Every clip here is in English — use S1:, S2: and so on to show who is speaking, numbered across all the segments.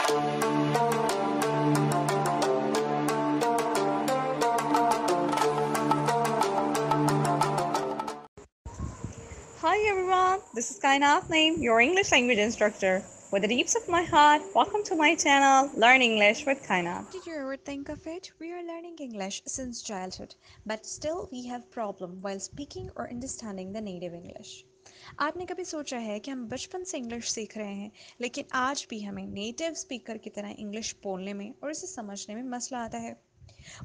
S1: Hi everyone, this is Kainat Naeem, your English language instructor. With the deeps of my heart, welcome to my channel, Learn English with Kainat.
S2: Did you ever think of it? We are learning English since childhood, but still we have problem while speaking or understanding the native English. आपने कभी सोचा है कि हम बचपन से English सीख रहे हैं, लेकिन आज भी हमें नेटिव स्पीकर की तरह इंग्लिश बोलने में और इसे समझने में मसला आता है?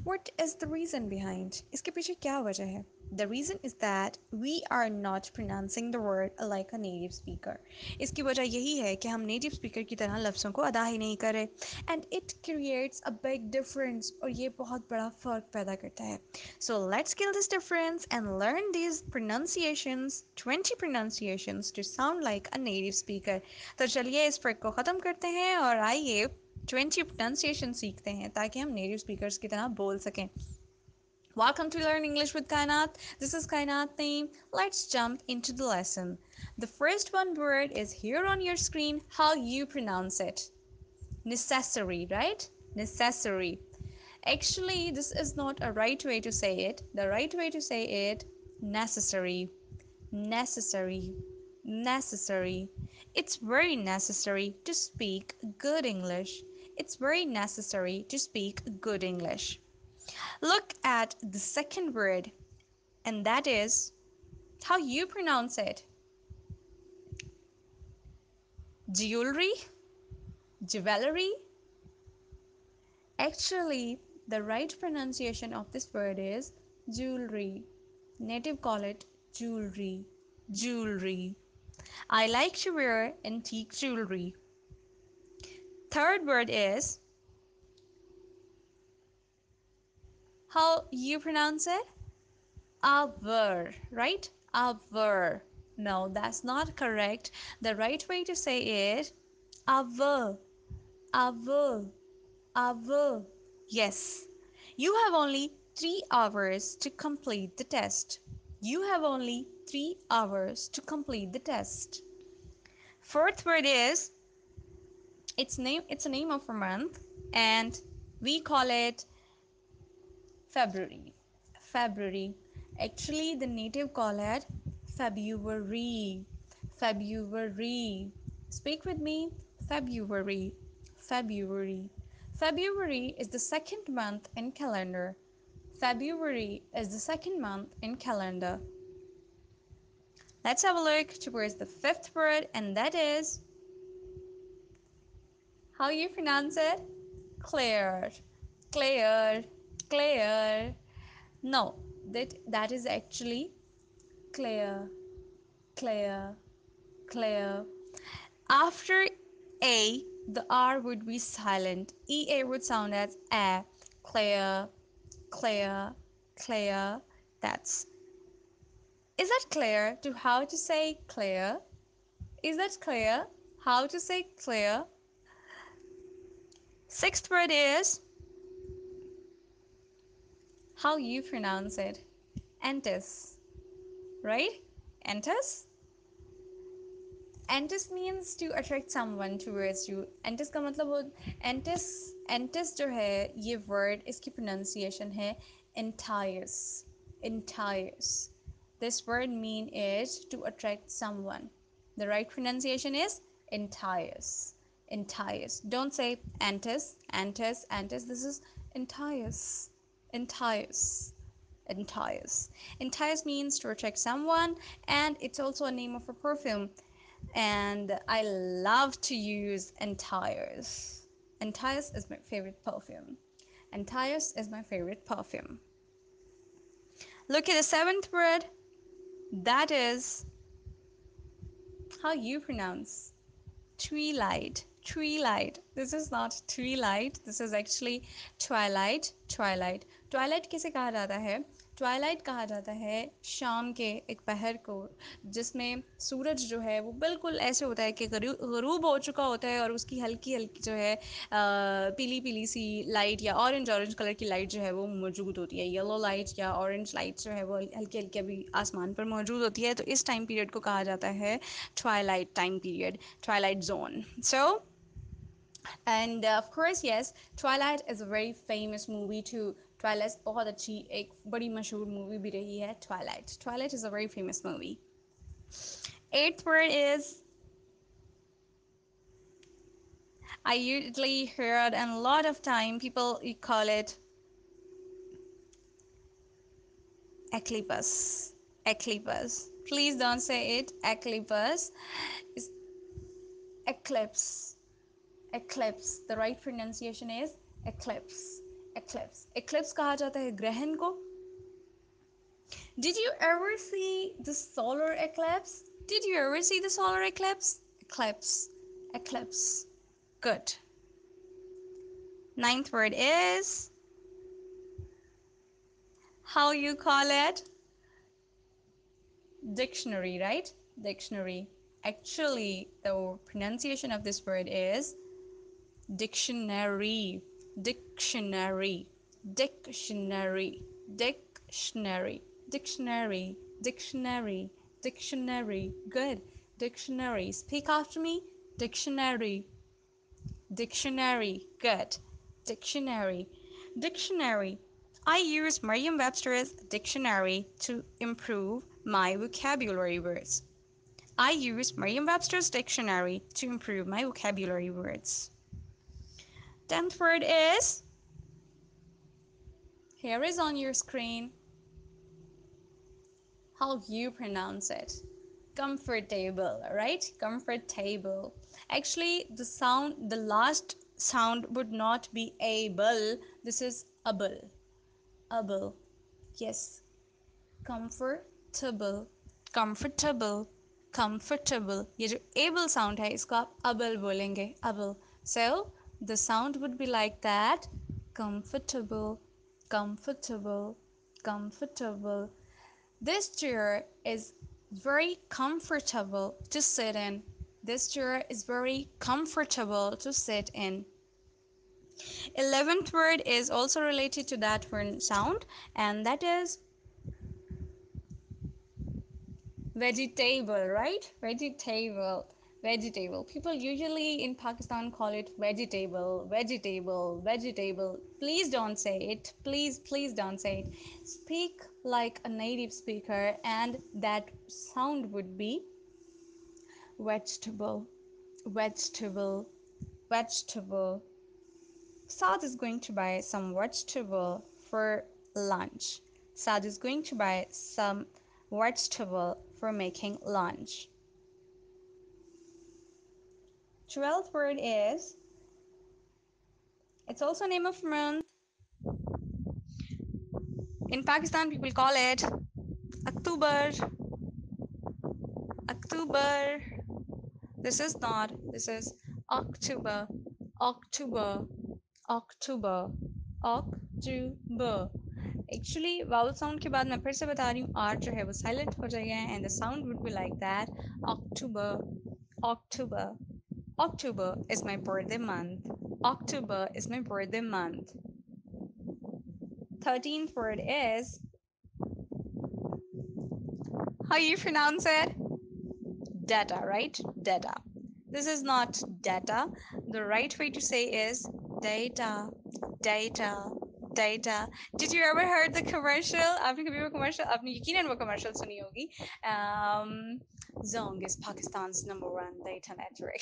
S2: What is the reason behind? इसके पीछे क्या वजह है? The reason is that we are not pronouncing the word like a native speaker. इसकी वजह यही है कि हम नेटिव स्पीकर की तरह लफ्ज़ों को अदा ही नहीं कर रहे and it creates a big difference और ये बहुत बड़ा फ़र्क पैदा करता है. So let's kill this difference and learn these pronunciations, 20 pronunciations to sound like a native speaker. तो चलिए इस फ़र्क को ख़त्म करते हैं और आइए 20 pronunciation सीखते हैं ताकि हम नेटिव स्पीकर्स की तरह बोल सकें. Welcome to Learn English with Kainat. This is Kainat Naeem. Let's jump into the lesson. The first one word is here on your screen, how you pronounce it. Necessary, right? Necessary. Actually, this is not a right way to say it. The right way to say it, necessary. Necessary. Necessary. It's very necessary to speak good English. It's very necessary to speak good English. Look at the second word, and that is how you pronounce it. Jewelry, jewelry. Actually, the right pronunciation of this word is jewelry. Native call it jewelry, jewelry. I like to wear antique jewelry. Third word is how you pronounce it? Our, right? Our. No, that's not correct. The right way to say it, our, our, our. Yes. You have only 3 hours to complete the test. You have only 3 hours to complete the test. Fourth word is, it's a name of a month and we call it February. February. Actually, the native call it February. February. Speak with me. February. February. February is the second month in calendar. February is the second month in calendar. Let's have a look towards the fifth word, and that is how you pronounce it? Clear. Clear. Clear. No, that is actually clear, clear, clear. After A, the R would be silent. EA would sound as A. Clear, clear, clear. Is that clear to how to say clear? Is that clear? How to say clear? Sixth word is how you pronounce it. Antis, right? Antis? Antis means to attract someone towards you. Antis का मतलब वो antis जो है ये word इसकी pronunciation है entice. Entice. This word mean is to attract someone. The right pronunciation is entice. Entice. Don't say antis, antis, antis. This is entice. Entice. Entice. Entice means to attract someone, and it's also a name of a perfume. And I love to use Tyus. Tyus is my favorite perfume. Tyus is my favorite perfume. Look at the seventh word. That is how you pronounce twilight. Twilight. This is not twilight. This is actually twilight. Twilight. Twilight किसे कहा जाता है? Twilight कहा जाता है शाम के एक पहर को जिसमें सूरज जो है वो बिल्कुल ऐसे होता है कि गरूब हो चुका होता है और उसकी हल्की हल्की जो है पीली पीली सी लाइट या ऑरेंज कलर की लाइट जो है वो मौजूद होती है. येलो लाइट या ऑरेंज लाइट जो है वो हल्की हल्की अभी आसमान पर मौजूद होती है. तो इस टाइम पीरियड को कहा जाता है Twilight time period, Twilight zone. So And of course, yes, Twilight is a very famous movie too. Twilight बहुत अच्छी एक बड़ी मशहूर मूवी भी रही है. Twilight is a very famous movie. Eighth word is, I usually heard and a lot of time people call it Eclipse. Eclipse. Please don't say it. Eclipse. It's Eclipse. Eclipse. The right pronunciation is Eclipse. Eclipse. Eclipse कहा जाता है ग्रहण को. Did you ever see the solar eclipse? Did you ever see the solar eclipse? Eclipse. Eclipse. Good. Ninth word is, how you call it? Dictionary, right? Dictionary. Actually, the pronunciation of this word is dictionary. Dictionary. Dictionary. Dictionary. Dictionary. Dictionary. Dictionary. Good. Dictionary. Speak after me. Dictionary. Dictionary. Good. Dictionary. Dictionary. I use Merriam-Webster's dictionary to improve my vocabulary words. I use Merriam-Webster's dictionary to improve my vocabulary words. 10th word is, here is on your screen, how you pronounce it. Comfortable, right? Comfortable. Actually, the last sound would not be able. This is able. Able. Yes. Comfortable. Comfortable. Comfortable. ये जो able sound है इसको आप able बोलेंगे. Able. So the sound would be like that. Comfortable. Comfortable. Comfortable. This chair is very comfortable to sit in. This chair is very comfortable to sit in. 11th word is also related to that word sound, and that is vegetable, right? Vegetable. Vegetable. People usually in Pakistan call it vegetable, vegetable, vegetable. Please don't say it. Please don't say it. Speak like a native speaker, and that sound would be vegetable, vegetable, vegetable. Saad is going to buy some vegetable for lunch. Saad is going to buy some vegetable for making lunch. 12th word is, it's also a name of month. In Pakistan, people call it October. October. This is not. This is October. October. October. October. Actually, vowel sound के बाद मैं फिर से बता रही हूँ, R जो है वो silent हो जाएगा, and the sound would be like that. October. October. October is my birthday month. October is my birthday month. 13th word is, how you pronounce it? Data, right? Data. This is not data. The right way to say is data, data, data. Did you ever heard the commercial? आपने कभी वो commercial, आपने यकीनन वो commercial सुनी होगी. Zong is Pakistan's number one data network.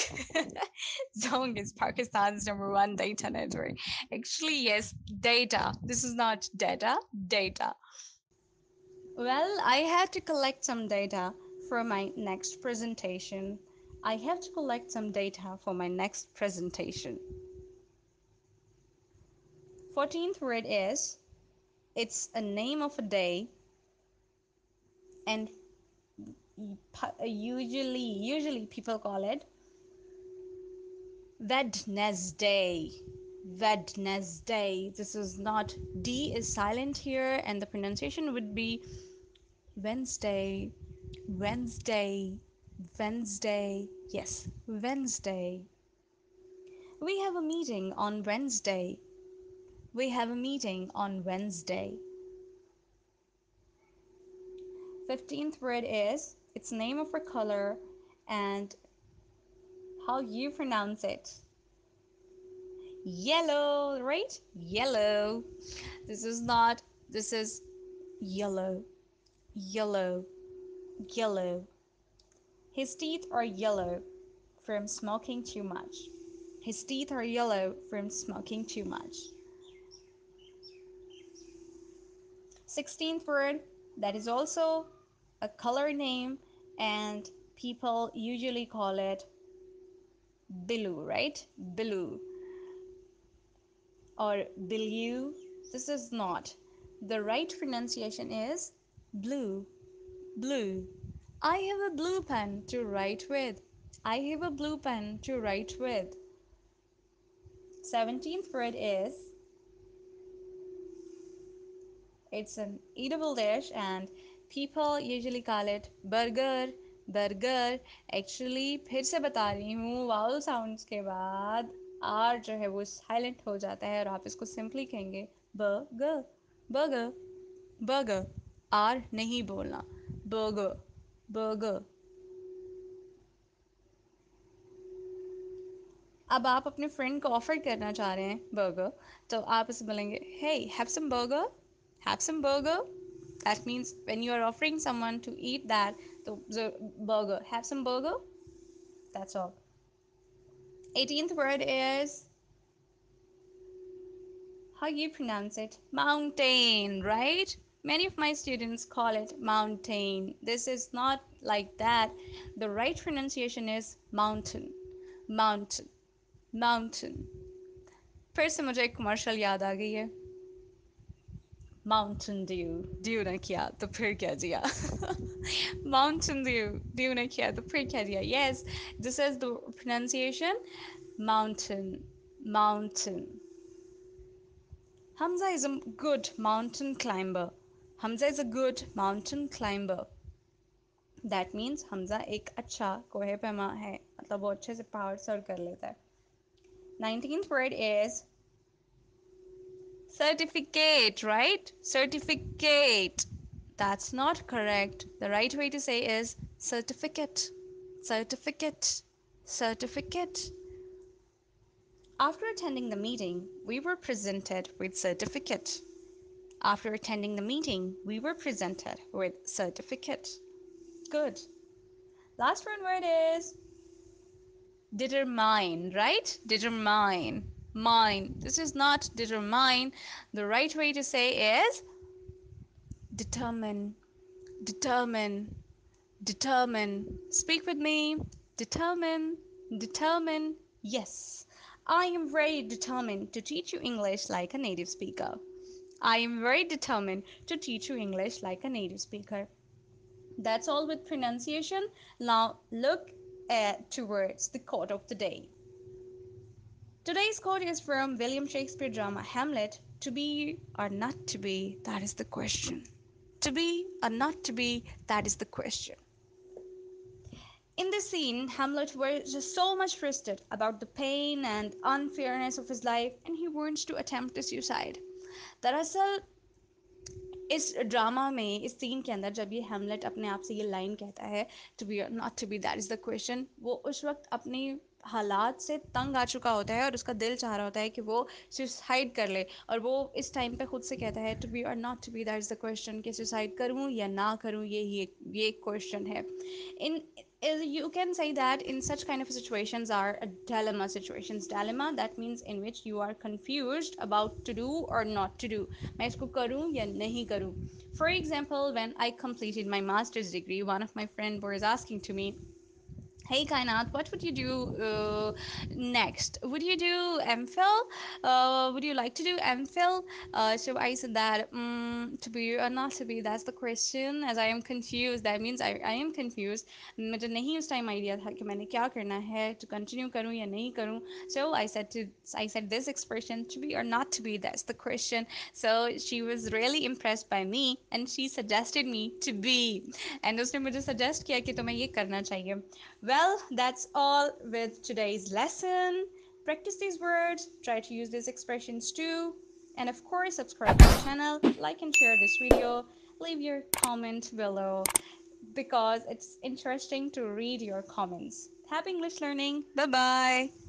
S2: Zong is Pakistan's number one data network. Actually, yes, data. This is not data, data. Well, I had to collect some data for my next presentation. I have to collect some data for my next presentation. 14th word is, it's a name of a day, and usually people call it Wednesday. Wednesday. This is not, D is silent here, and the pronunciation would be Wednesday. Wednesday. Wednesday. Yes, Wednesday. We have a meeting on Wednesday. We have a meeting on Wednesday. 15th word is, it's name of a color and how you pronounce it.
S1: Yellow, right? Yellow. This is not, this is yellow, yellow, yellow. His teeth are yellow from smoking too much. His teeth are yellow from smoking too much. 16th word, that is also a color name, and people usually call it blue, right? Blue or blue. This is not. The right pronunciation is blue, blue. I have a blue pen to write with. I have a blue pen to write with. 17th word is, it's an eatable dish and people usually call it burger, burger. Actually फिर से बता रही हूँ, vowel sounds के बाद are जो है वो साइलेंट हो जाता है और आप इसको सिंपली कहेंगे बर्गर, बर्गर, बर्गर. आर नहीं बोलना, बर्गर, बर्गर. अब आप अपने फ्रेंड को ऑफर करना चाह रहे हैं बर्गर, तो आप इसे बोलेंगे hey have some burger, have some burger. That means when you are offering someone to eat that, the burger, have some burger. That's all. 18th word is, how you pronounce it? Mountain, right? Many of my students call it mountain. This is not like that. The right pronunciation is mountain, mountain, mountain. फिर से मुझे एक commercial याद आ गई है. Mountain Dew. Dew ने किया तो फिर क्या दिया? Mountain Dew. Dew ने किया तो फिर क्या दिया? Yes, this is the pronunciation. Mountain. Mountain. Hamza is a good mountain climber. Hamza is a good mountain climber. That means Hamza एक अच्छा कोहे पैमा है. मतलब वो अच्छे से पहाड़ सर कर लेता है. 19th word is certificate, right? Certificate. That's not correct. The right way to say is certificate, certificate, certificate. After attending the meeting, we were presented with certificate. After attending the meeting, we were presented with certificate. Good. Last one word is determine, right? Determine. Mine. This is not determine. The right way to say is determine, determine, determine. Speak with me. Determine, determine. Yes, I am very determined to teach you English like a native speaker. I am very determined to teach you English like a native speaker. That's all with pronunciation. Now look towards the quote of the day. Today's quote is from William Shakespeare drama Hamlet. To be or not to be, that is the question. To be or not to be, that is the question. In this scene, Hamlet was just so much frustrated about the pain and unfairness of his life, and he wants to attempt suicide. दरअसल इस drama में इस scene के अंदर जब ये हेमलेट अपने आप से ये लाइन कहता है टू बी और not to be that is the question, वो उस वक्त अपनी हालात से तंग आ चुका होता है और उसका दिल चाह रहा होता है कि वो सुसाइड कर ले, और वो इस टाइम पे खुद से कहता है टू बी और not to be that is the question, कि सुसाइड करूँ या ना करूँ, ये क्वेश्चन है. इन you can say that in such kind of situations are a dilemma situations. Dilemma, that means in which you are confused about to do or not to do. मैं इसको करूँ या नहीं करूँ. For example, when I completed my master's degree, one of my friends was asking to me, hey Kainat, what would you do next? Would you do MPhil? Would you like to do MPhil? So I said that to be or not to be, that's the question, as I am confused. That means I am confused. मुझे नहीं उस time idea था कि मैंने क्या करना है, to continue करूँ या नहीं करूँ. So I said this expression, to be or not to be, that's the question. So she was really impressed by me and she suggested me to be, and उसने मुझे suggest किया कि तुम्हें ये करना चाहिए. Well, that's all with today's lesson. Practice these words, try to use these expressions too, and of course subscribe to the channel, like and share this video, leave your comment below because it's interesting to read your comments. Happy English learning. Bye bye.